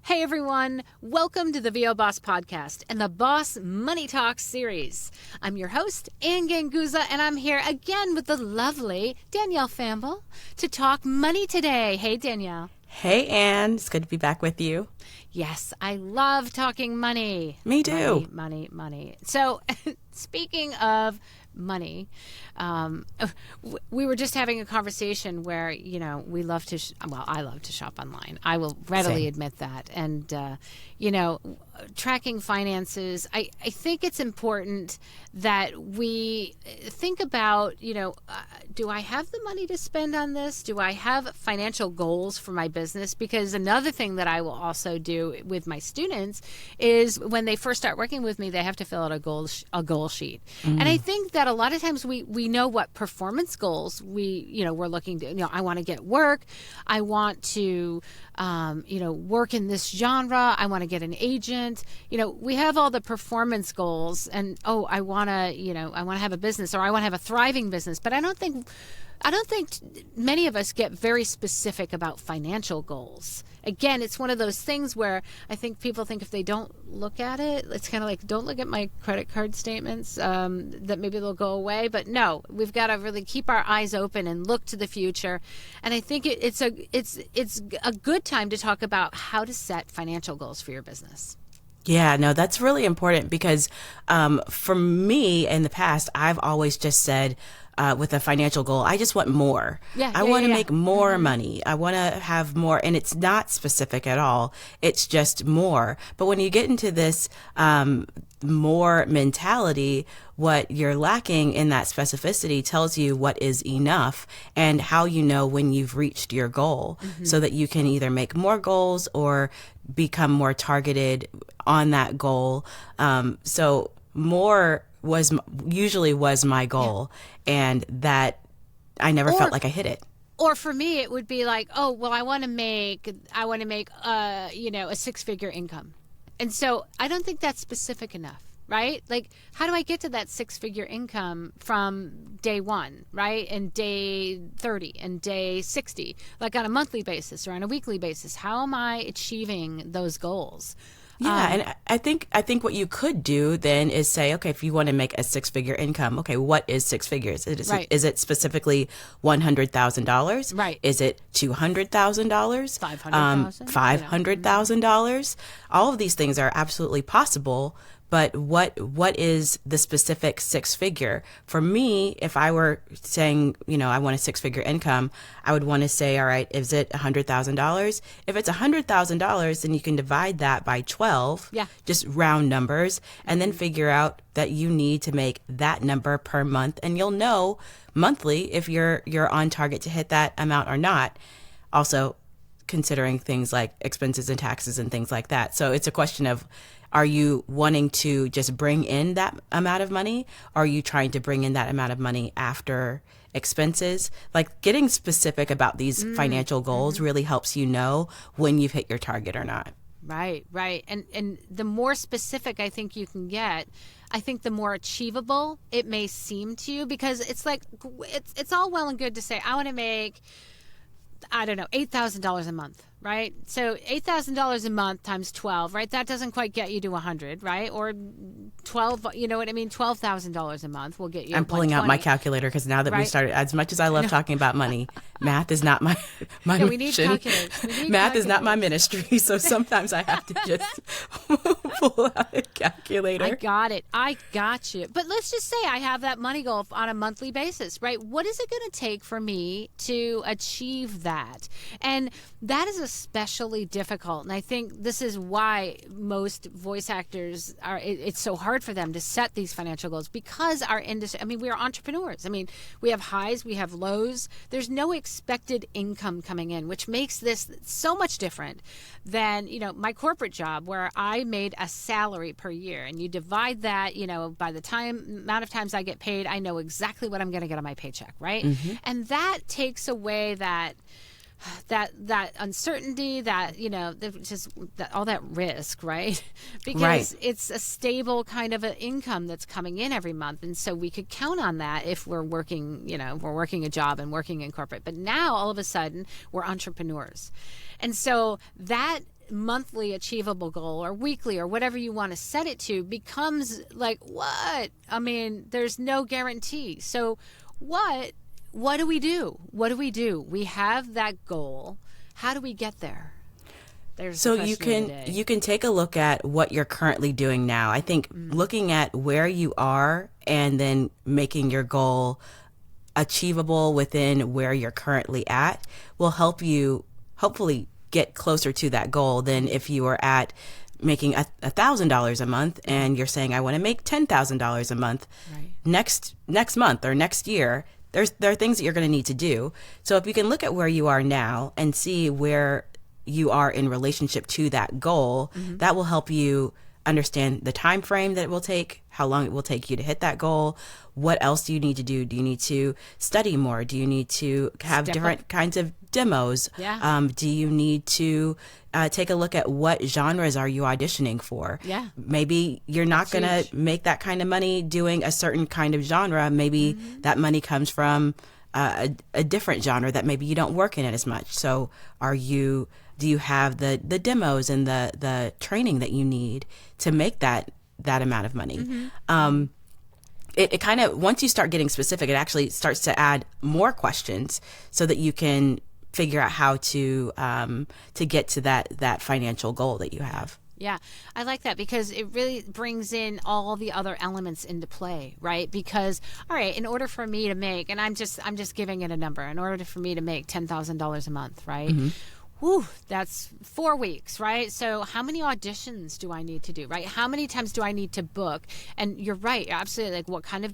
Hey everyone, welcome to the VO Boss Podcast and the Boss Money Talks series. I'm your host, Ann Ganguza, and I'm here again with the lovely Danielle Famble to talk money today. Hey Danielle. Hey Ann, it's good to be back with you. Yes, I love talking money. Me too. Money. So speaking of money, we were just having a conversation where, we love to, I love to shop online. I will readily admit that. And, tracking finances, I think it's important that we think about, do I have the money to spend on this? Do I have financial goals for my business? Because another thing that I will also do with my students is when they first start working with me, they have to fill out a goal sheet. And I think that a lot of times we know what performance goals we're looking to, I want to get work. I want to, work in this genre. I want to get an agent. We have all the performance goals and, I want to have a business, or I want to have a thriving business, but I don't think many of us get very specific about financial goals. Again, it's one of those things where I think people think if they don't look at it, it's kind of like, don't look at my credit card statements, that maybe they'll go away. But no, we've got to really keep our eyes open and look to the future. And I think it's a good time to talk about how to set financial goals for your business. Yeah, no, that's really important because for me in the past, I've always just said, with a financial goal, I just want more. I want to make more money. I want to have more. And it's not specific at all. It's just more. But when you get into this more mentality, what you're lacking in that specificity tells you what is enough and how you know when you've reached your goal, so that you can either make more goals or become more targeted on that goal. So more usually was my goal, and that I never felt like I hit it. Or for me, it would be like, I want to make a six-figure income. And so I don't think that's specific enough, right? Like, how do I get to that six-figure income from day one, right? And day 30 and day 60, like on a monthly basis or on a weekly basis? How am I achieving those goals? Yeah, and I think what you could do then is say, okay, if you want to make a six-figure income, okay, what is six figures? Is it specifically $100,000? Right. Is it $200,000? $500,000? $500,000? All of these things are absolutely possible. But what is the specific six figure? For me, if I were saying, I want a six-figure income, I would want to say, all right, is it $100,000? If it's $100,000, then you can divide that by 12, just round numbers, and then figure out that you need to make that number per month, and you'll know monthly if you're on target to hit that amount or not. Also, considering things like expenses and taxes and things like that. So it's a question of, are you wanting to just bring in that amount of money? Or are you trying to bring in that amount of money after expenses? Like, getting specific about these financial goals really helps you know when you've hit your target or not. Right. And the more specific I think you can get, I think the more achievable it may seem to you, because it's like, it's all well and good to say, I want to make, $8,000 a month, right? So $8,000 a month times 12, right? That doesn't quite get you to 100, right? Or 12, you know what I mean? $12,000 a month will get you. I'm pulling out my calculator because now that we've started, as much as I love talking about money, math is not my mission. We need calculators. Math is not my ministry, so sometimes I have to just pull out a calculator. I got it. I got you. But let's just say I have that money goal on a monthly basis, right? What is it going to take for me to achieve that? And that is especially difficult. And I think this is why most voice actors it's so hard for them to set these financial goals, because our industry, we are entrepreneurs. We have highs, we have lows. There's no expected income coming in, which makes this so much different than, my corporate job, where I made a salary per year, and you divide that, by the amount of times I get paid, I know exactly what I'm going to get on my paycheck, right? And that takes away that uncertainty, all that risk, right? Because it's a stable kind of an income that's coming in every month. And so we could count on that if we're working, we're working a job and working in corporate. But now all of a sudden we're entrepreneurs. And so that monthly achievable goal or weekly or whatever you want to set it to becomes like, what? I mean, there's no guarantee. So what do we do? What do we do? We have that goal. How do we get there? So you can take a look at what you're currently doing now. I think looking at where you are and then making your goal achievable within where you're currently at will help you hopefully get closer to that goal than if you were at making $1,000 a month and you're saying, I want to make $10,000 a month next month or next year. There are things that you're going to need to do. So if you can look at where you are now and see where you are in relationship to that goal, that will help you understand the time frame that it will take, how long it will take you to hit that goal. What else do you need to do? Do you need to study more? Do you need to have different kinds of demos? Do you need to take a look at what genres are you auditioning for? Maybe you're not going to make that kind of money doing a certain kind of genre. Maybe that money comes from a different genre that maybe you don't work in it as much. So do you have the demos and the training that you need to make that amount of money? It kind of, once you start getting specific, it actually starts to add more questions so that you can figure out how to get to that financial goal that you have. Yeah, I like that because it really brings in all the other elements into play, right? Because, all right, in order for me to make, and I'm just giving it a number, in order for me to make $10,000 a month, right? Whew, that's 4 weeks, right? So how many auditions do I need to do, right? How many times do I need to book? And you're right, absolutely. Like what kind of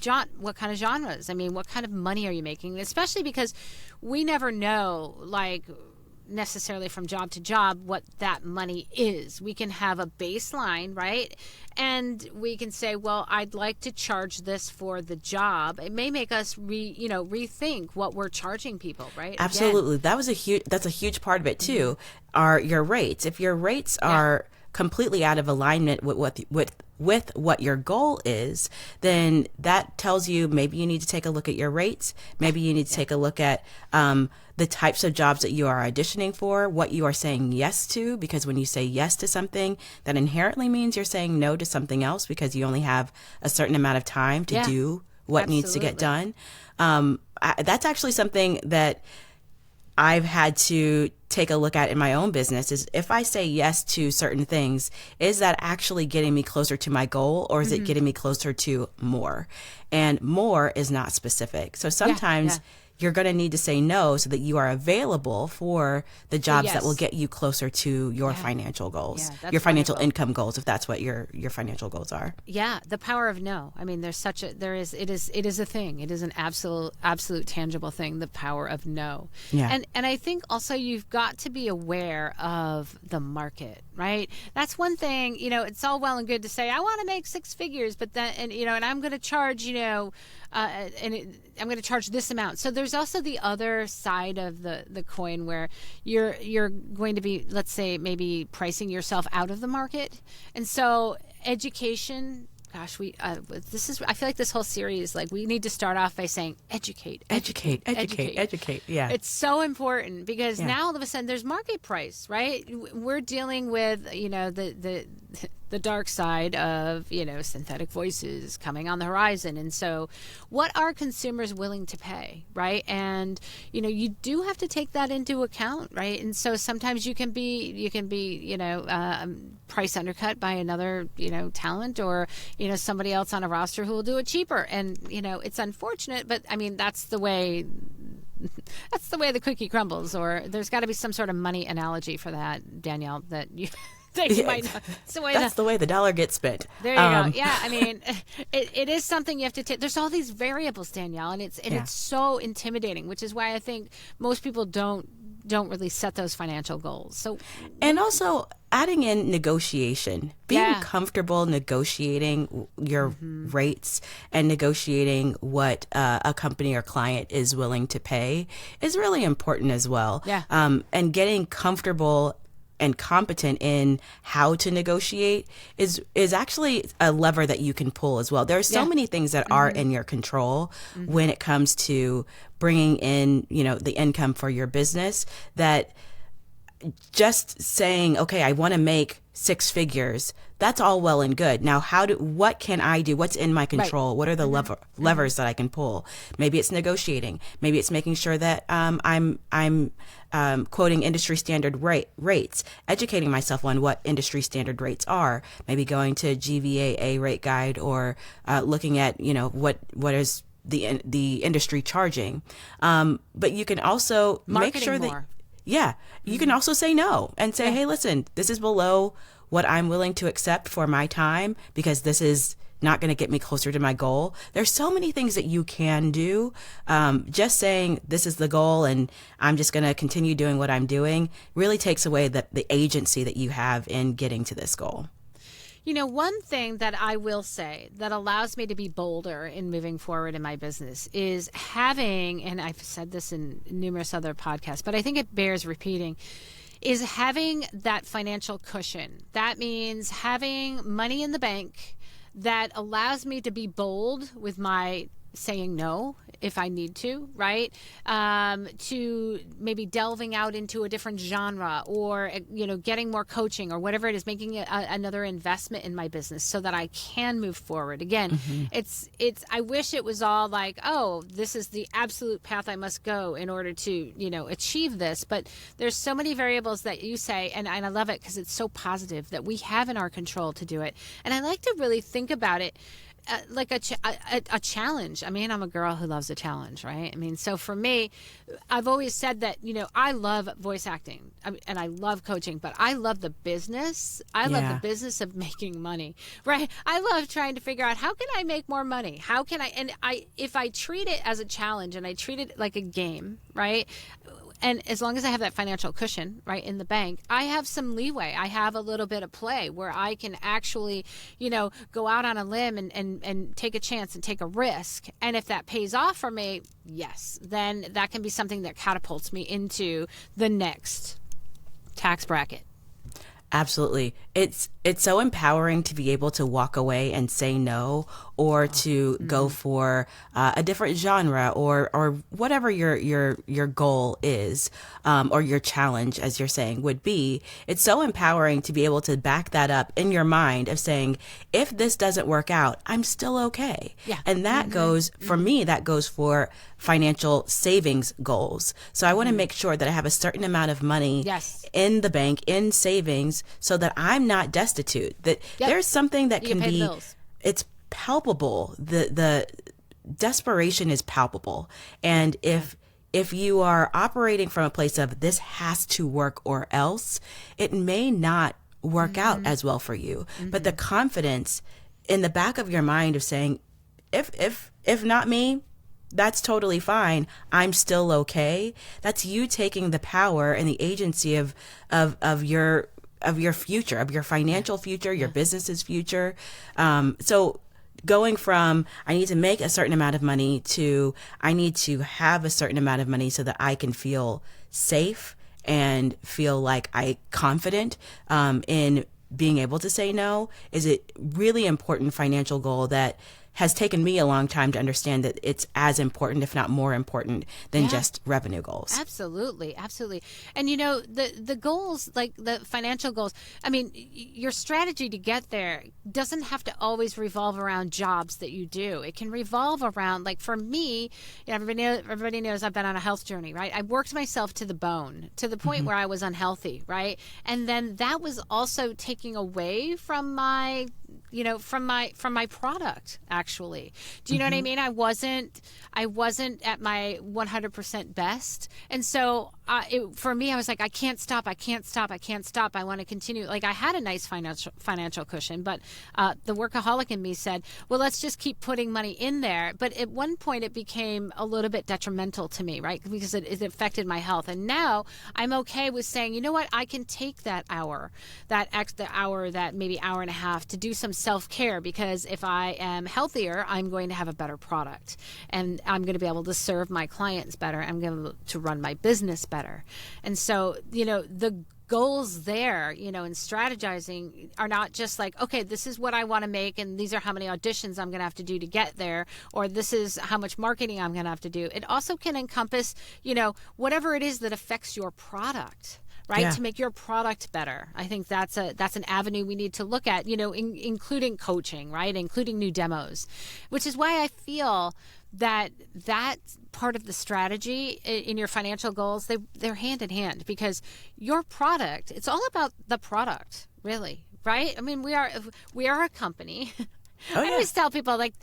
genres? I mean, what kind of money are you making? Especially because we never know, like, necessarily from job to job what that money is. We can have a baseline, right? And we can say, well, I'd like to charge this for the job. It may make us rethink what we're charging people, right? Absolutely. Again. That's a huge part of it too, are your rates. If your rates are completely out of alignment with what your goal is, then that tells you maybe you need to take a look at your rates. Maybe you need to take a look at the types of jobs that you are auditioning for, what you are saying yes to, because when you say yes to something, that inherently means you're saying no to something else because you only have a certain amount of time to do what needs to get done. That's actually something that I've had to take a look at in my own business is if I say yes to certain things, is that actually getting me closer to my goal or is it getting me closer to more? And more is not specific. So sometimes you're going to need to say no so that you are available for the jobs that will get you closer to your financial goals, your financial income goals, if that's what your financial goals are. Yeah, the power of no. I mean, it is a thing. It is an absolute tangible thing, the power of no. Yeah. And I think also you've got to be aware of the market, right? That's one thing, it's all well and good to say, I want to make 6 figures, but then, and I'm going to charge, I'm going to charge this amount. So there's also the other side of the coin where you're going to be, let's say, maybe pricing yourself out of the market. And so education, gosh, I feel like this whole series, like we need to start off by saying educate. Yeah. It's so important because now all of a sudden there's market price, right? We're dealing with, the dark side of, synthetic voices coming on the horizon. And so what are consumers willing to pay, right? And, you do have to take that into account, right? And so sometimes you can be, price undercut by another, talent or, somebody else on a roster who will do it cheaper. And, it's unfortunate, but I mean, that's the way the cookie crumbles, or there's got to be some sort of money analogy for that, Danielle, that you... You might know. That's the way the dollar gets spent. There you go. Yeah, I mean, it is something you have to take. There's all these variables, Danielle, and it's so intimidating, which is why I think most people don't really set those financial goals. So, and also adding in negotiation, being comfortable negotiating your rates and negotiating what a company or client is willing to pay is really important as well. Yeah. And getting comfortable and competent in how to negotiate is actually a lever that you can pull as well. There are so many things that are in your control when it comes to bringing in, the income for your business that just saying, okay, I want to make six figures, that's all well and good. Now, what can I do? What's in my control? Right. What are the levers that I can pull? Maybe it's negotiating. Maybe it's making sure that I'm quoting industry standard rates, educating myself on what industry standard rates are. Maybe going to GVAA rate guide, or looking at what is the industry charging. But you can also Marketing make sure more. You can also say no and say, hey, listen, this is below what I'm willing to accept for my time, because this is not going to get me closer to my goal. There's so many things that you can do. Just saying this is the goal and I'm just going to continue doing what I'm doing really takes away the agency that you have in getting to this goal. One thing that I will say that allows me to be bolder in moving forward in my business is having, and I've said this in numerous other podcasts, but I think it bears repeating, is having that financial cushion. That means having money in the bank that allows me to be bold with my saying no if I need to, right? To maybe delving out into a different genre, or, getting more coaching, or whatever it is, making another investment in my business so that I can move forward. Again, it's, I wish it was all like, oh, this is the absolute path I must go in order to, achieve this. But there's so many variables that you say, and I love it because it's so positive, that we have in our control to do it. And I like to really think about it like a challenge. I mean, I'm a girl who loves a challenge, right? I mean, so for me, I've always said that, I love voice acting and I love coaching, but I love the business. I love the business of making money, right? I love trying to figure out, how can I make more money? How can if I treat it as a challenge and I treat it like a game, right? And as long as I have that financial cushion, right, in the bank, I have some leeway. I have a little bit of play where I can actually, go out on a limb and take a chance and take a risk. And if that pays off for me, yes, then that can be something that catapults me into the next tax bracket. Absolutely. It's so empowering to be able to walk away and say no, or to go for a different genre, or whatever your goal is, or your challenge, as you're saying, would be. It's so empowering to be able to back that up in your mind of saying, if this doesn't work out, I'm still okay. Yeah. And that goes, for me, that goes for financial savings goals. So I want to make sure that I have a certain amount of money in the bank, in savings, so that I'm not destitute, that there's something that can be, it's palpable. The desperation is palpable. And if you are operating from a place of this has to work or else, it may not work out as well for you. But the confidence in the back of your mind of saying, if not me, that's totally fine, I'm still okay. That's you taking the power and the agency of your future, of your financial future, your business's future. So going from, I need to make a certain amount of money, to I need to have a certain amount of money so that I can feel safe and feel like I'm confident in being able to say no, is a really important financial goal that has taken me a long time to understand that it's as important, if not more important, than just revenue goals. Absolutely. Absolutely. And the goals, like the financial goals, I mean, your strategy to get there doesn't have to always revolve around jobs that you do. It can revolve around, like for me, everybody knows I've been on a health journey, right? I worked myself to the bone, to the point where I was unhealthy, right? And then that was also taking away from my from my product, actually. Do you know what I mean? I wasn't at my 100% best. And so for me, I was like, I can't stop. I want to continue. Like, I had a nice financial cushion, but the workaholic in me said, well, let's just keep putting money in there. But at one point it became a little bit detrimental to me, right? Because it affected my health. And now I'm okay with saying, you know what? I can take that hour, that maybe hour and a half to do some self-care, because if I am healthier, I'm going to have a better product, and I'm going to be able to serve my clients better. I'm going to run my business better. And so, the goals there, in strategizing are not just like, okay, this is what I want to make, and these are how many auditions I'm going to have to do to get there, or this is how much marketing I'm going to have to do. It also can encompass, whatever it is that affects your product, right? Yeah. To make your product better. I think that's an avenue we need to look at, including coaching, right? Including new demos, which is why I feel that part of the strategy in your financial goals, they're hand in hand, because your product, it's all about the product, really, right? I mean, we are a company. Oh, I yeah. always tell people, like,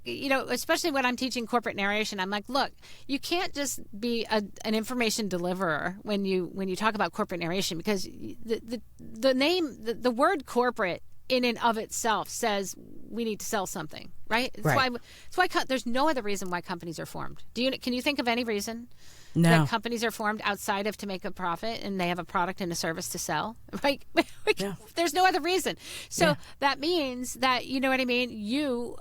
especially when I'm teaching corporate narration, I'm like, look, you can't just be an information deliverer when you talk about corporate narration, because the word corporate in and of itself says we need to sell something, right? Right. That's why there's no other reason why companies are formed. Can you think of any reason No. that companies are formed outside of to make a profit and they have a product and a service to sell? Right? Yeah. There's no other reason. So Yeah. that means that, you know what I mean? You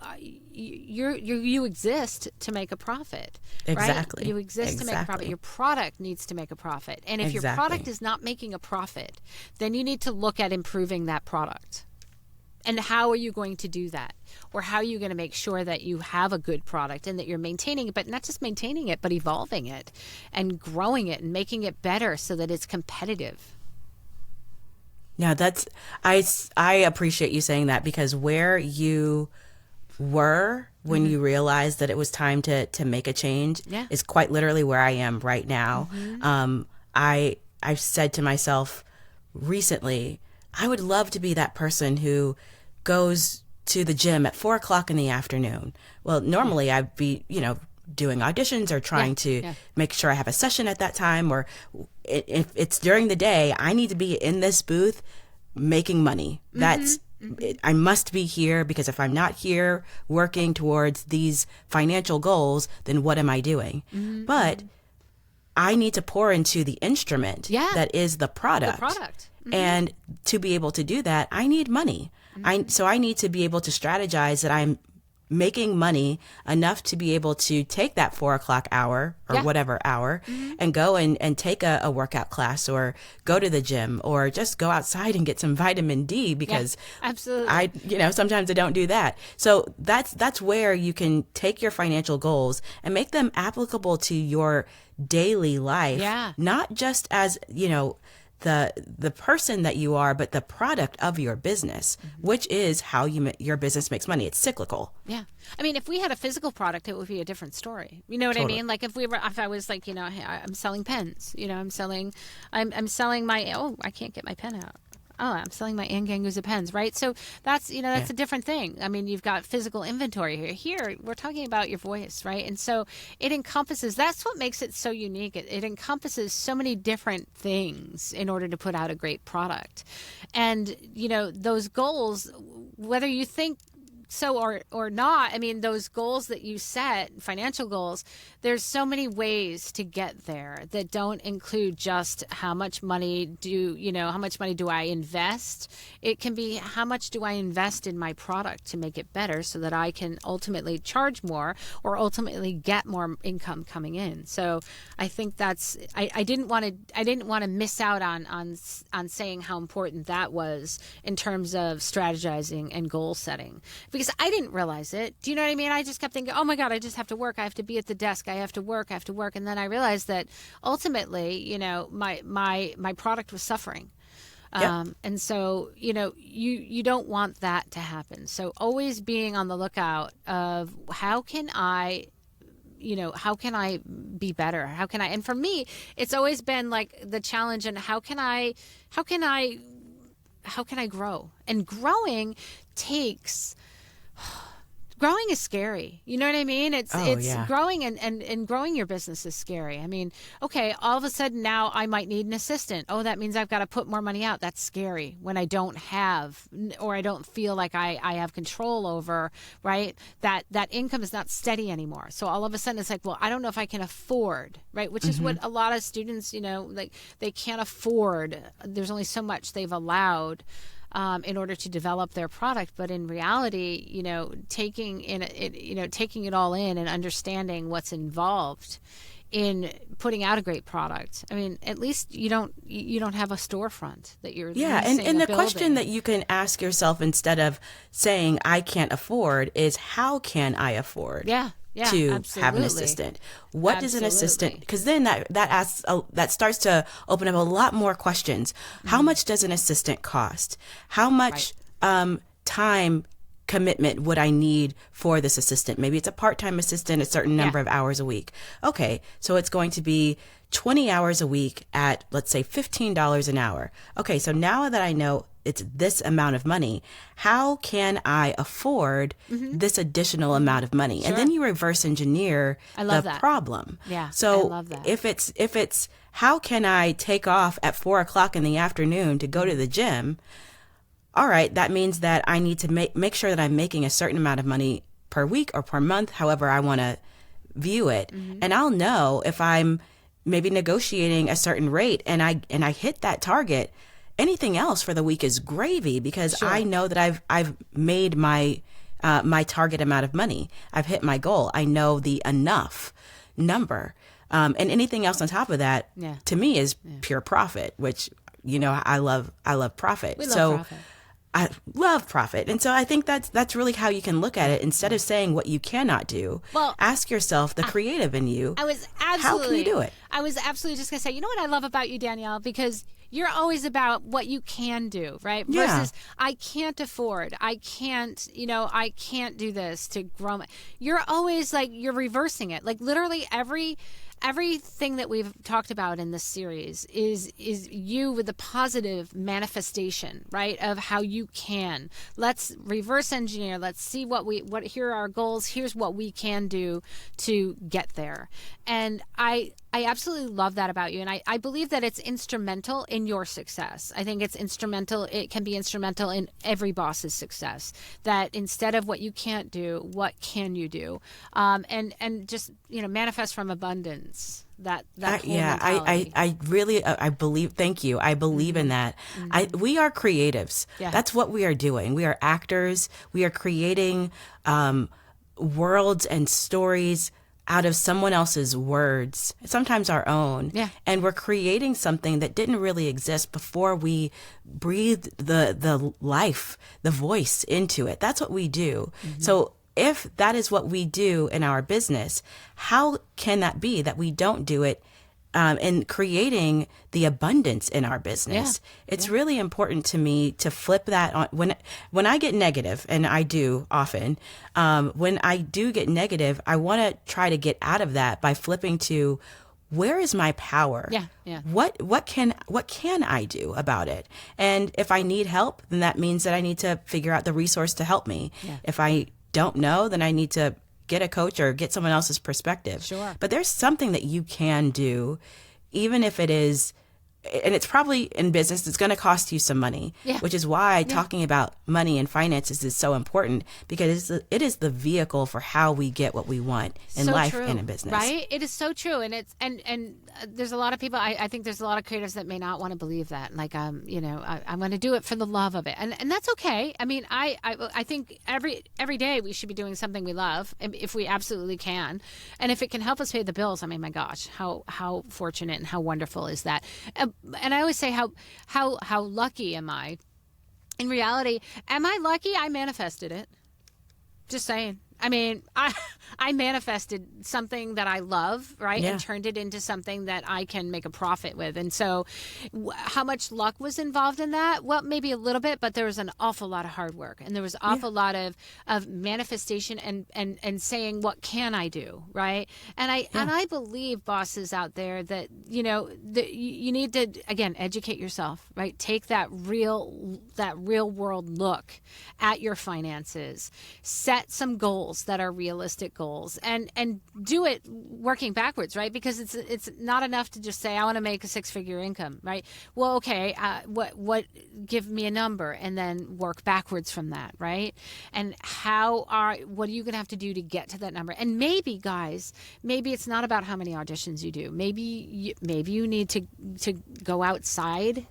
exist to make a profit. Exactly. Right? You exist to make a profit. Exactly. Your product needs to make a profit. And if your product is not making a profit, then you need to look at improving that product. And how are you going to do that? Or how are you going to make sure that you have a good product and that you're maintaining it, but not just maintaining it, but evolving it and growing it and making it better so that it's competitive? Yeah, I appreciate you saying that, because where you were when you realized that it was time to make a change is quite literally where I am right now. I've said to myself recently, I would love to be that person who goes to the gym at 4:00 in the afternoon. Well, normally I'd be, doing auditions or trying to make sure I have a session at that time, or if it's during the day, I need to be in this booth making money. I must be here, because if I'm not here working towards these financial goals, then what am I doing? But I need to pour into the instrument that is the product. And to be able to do that, I need money. So I need to be able to strategize that I'm making money enough to be able to take that 4:00 hour or whatever hour and go and take a workout class, or go to the gym, or just go outside and get some vitamin D, because absolutely. sometimes I don't do that. So that's where you can take your financial goals and make them applicable to your daily life, not just as, the person that you are, but the product of your business, which is how your business makes money. It's cyclical. Yeah. I mean, if we had a physical product, it would be a different story. You know what I mean? Like if I was like, I'm selling pens, I'm selling my, I can't get my pen out. Oh, I'm selling my Anganguza pens, right? So that's a different thing. I mean, you've got physical inventory here. Here, we're talking about your voice, right? And so it encompasses, that's what makes it so unique. It encompasses so many different things in order to put out a great product. And, those goals, whether you think so or not, I mean, those goals that you set, financial goals, there's so many ways to get there that don't include just how much money do I invest. It can be how much do I invest in my product to make it better so that I can ultimately charge more or ultimately get more income coming in. So I think I didn't want to miss out on saying how important that was in terms of strategizing and goal setting, because I didn't realize it. Do you know what I mean? I just kept thinking, oh my God, I just have to work. I have to be at the desk. I have to work. And then I realized that ultimately, my product was suffering. And so, you don't want that to happen. So always being on the lookout of how can I be better? And for me, it's always been like the challenge, and how can I grow? And growing is scary. You know what I mean? It's growing and growing your business is scary. I mean, okay, all of a sudden now I might need an assistant. Oh, that means I've got to put more money out. That's scary when I don't have, or I don't feel like I have control over, right? That income is not steady anymore. So all of a sudden it's like, well, I don't know if I can afford, right? Which is what a lot of students, like they can't afford. There's only so much they've allowed in order to develop their product. But in reality, taking it all in and understanding what's involved in putting out a great product. I mean, at least you don't have a storefront that you're and the question that you can ask yourself instead of saying I can't afford is how can I afford? Yeah. Yeah, to have an absolutely. assistant. What does an assistant, Absolutely. because then that starts to open up a lot more questions. How much does an assistant cost? How much time commitment would I need for this assistant? Maybe it's a part-time assistant, a certain number Yeah. of hours a week. Okay, so it's going to be 20 hours a week at, let's say, $15 an hour. Okay, so now that I know it's this amount of money, how can I afford this additional amount of money? And then you reverse engineer I love the that. problem. Yeah, So I love that. if it's how can I take off at 4 o'clock in the afternoon to go to the gym? All right, that means that I need to make sure that I'm making a certain amount of money per week or per month, however I want to view it. And I'll know if I'm maybe negotiating a certain rate and I hit that target. Anything else for the week is gravy, because I know that I've made my my target amount of money. I've hit my goal. I know the enough number. And anything else on top of that, to me, is pure profit, which, I love profit. We love profit. I love profit. And so I think that's really how you can look at it. Instead of saying what you cannot do, Well, ask yourself, the creative in you, I was absolutely. how can you do it? I was absolutely just going to say, you know what I love about you, Danielle? Because you're always about what you can do, right? Yeah. Versus I can't afford. I can't, I can't do this to grow. You're always like, you're reversing it. Like literally everything that we've talked about in this series is you with the positive manifestation, right, of how you can. Let's reverse engineer. Let's see what here are our goals. Here's what we can do to get there. And I absolutely love that about you. And I believe that it's instrumental in your success. I think it's instrumental. It can be instrumental in every boss's success, that instead of what you can't do, what can you do? And just, manifest from abundance. That whole mentality. I really I believe. Thank you. I believe in that. We are creatives. Yeah. That's what we are doing. We are actors. We are creating worlds and stories out of someone else's words, sometimes our own. Yeah. And we're creating something that didn't really exist before we breathed the life, the voice into it. That's what we do. So if that is what we do in our business, how can that be that we don't do it in creating the abundance in our business? It's really important to me to flip that on. When I get negative, and I do often, when I do get negative, I want to try to get out of that by flipping to, where is my power? Yeah. What can I do about it? And if I need help, then that means that I need to figure out the resource to help me. If I don't know, then I need to get a coach or get someone else's perspective. Sure. But there's something that you can do, even if it is, and it's probably in business, it's going to cost you some money, which is why talking about money and finances is so important, because it is the vehicle for how we get what we want in So life true, and in business. right? It is so true. And it's and there's a lot of people, I think there's a lot of creatives that may not want to believe that, like I'm going to do it for the love of it, and that's okay. I mean, I think every day we should be doing something we love, if we absolutely can, and if it can help us pay the bills. I mean, my gosh, how fortunate and how wonderful is that? And I always say, how lucky am I? In reality, am I lucky? I manifested it. Just saying. I mean, I manifested something that I love, right? Yeah. And turned it into something that I can make a profit with. And so how much luck was involved in that? Well, maybe a little bit, but there was an awful lot of hard work. And there was an awful lot of manifestation and saying, what can I do, right? And I believe, bosses out there, that, you need to, again, educate yourself, right? Take that real world look at your finances. Set some goals that are realistic goals, and do it working backwards, right? Because it's not enough to just say, I want to make a 6-figure income, right? Well, okay, what give me a number, and then work backwards from that, right? And what are you going to have to do to get to that number? And maybe, guys, it's not about how many auditions you do. Maybe you need to go outside.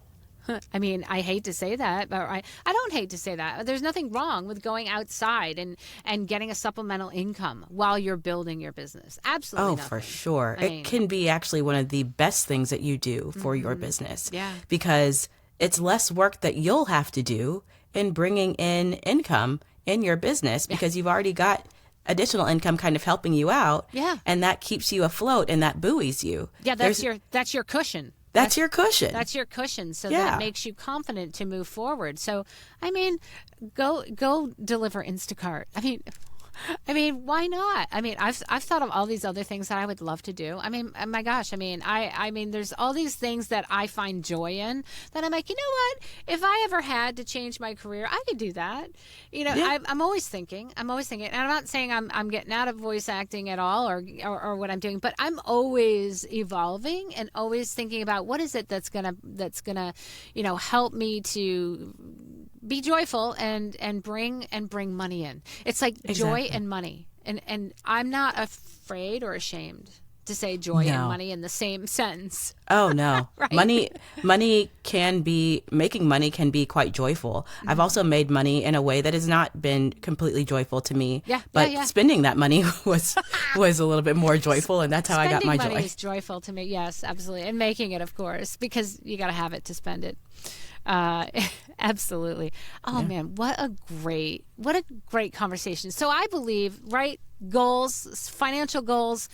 I mean, I hate to say that, but I don't hate to say that. There's nothing wrong with going outside and getting a supplemental income while you're building your business. Absolutely nothing. For sure. It can be actually one of the best things that you do for your business. Yeah. Because it's less work that you'll have to do in bringing in income in your business, because you've already got additional income kind of helping you out. Yeah. And that keeps you afloat and that buoys you. Yeah, that's your cushion. That's your cushion. That's your cushion, so that it makes you confident to move forward. So, I mean, go deliver Instacart. I mean, why not? I mean, I've thought of all these other things that I would love to do. I mean, my gosh, I mean, there's all these things that I find joy in that I'm like, you know what? If I ever had to change my career, I could do that. You know, I'm always thinking. And I'm not saying I'm getting out of voice acting at all or what I'm doing, but I'm always evolving and always thinking about what is it that's gonna you know, help me to be joyful and bring money in. It's like joy and money. And I'm not afraid or ashamed to say joy and money in the same sentence. Oh no. Right? Money can be, making money can be quite joyful. I've also made money in a way that has not been completely joyful to me. But spending that money was a little bit more joyful, and that's how I got my joy. Spending money is joyful to me. Yes, absolutely. And making it, of course, because you got to have it to spend it. Absolutely. Oh man, what a great conversation. So I believe, right? Goals, financial goals,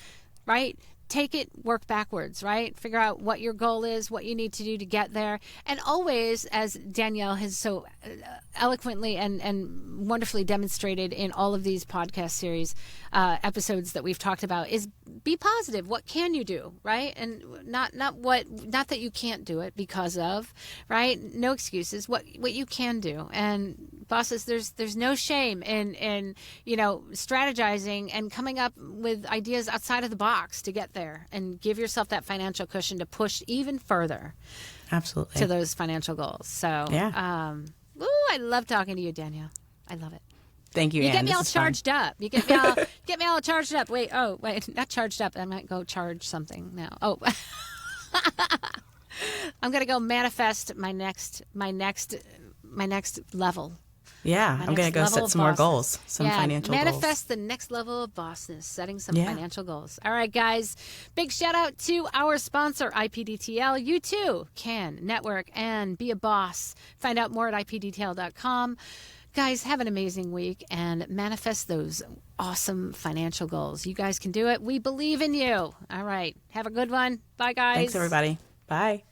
right? Take it, work backwards, right? Figure out what your goal is, what you need to do to get there. And always, as Danielle has so eloquently and wonderfully demonstrated in all of these podcast series episodes that we've talked about, is be positive. What can you do, right? And not that you can't do it because of, right? No excuses. What you can do. And bosses, there's no shame in you know, strategizing and coming up with ideas outside of the box to get there and give yourself that financial cushion to push even further. Absolutely. To those financial goals. So I love talking to you, Danielle. I love it. Thank you, You Ann. get me all charged up. You get me all charged up. Wait, not charged up. I might go charge something now. Oh, I'm gonna go manifest my next level. Yeah, I'm going to go set some more goals, some financial goals. Manifest the next level of bossness, setting some financial goals. All right, guys, big shout out to our sponsor, IPDTL. You too can network and be a boss. Find out more at IPDTL.com. Guys, have an amazing week and manifest those awesome financial goals. You guys can do it. We believe in you. All right, have a good one. Bye, guys. Thanks, everybody. Bye.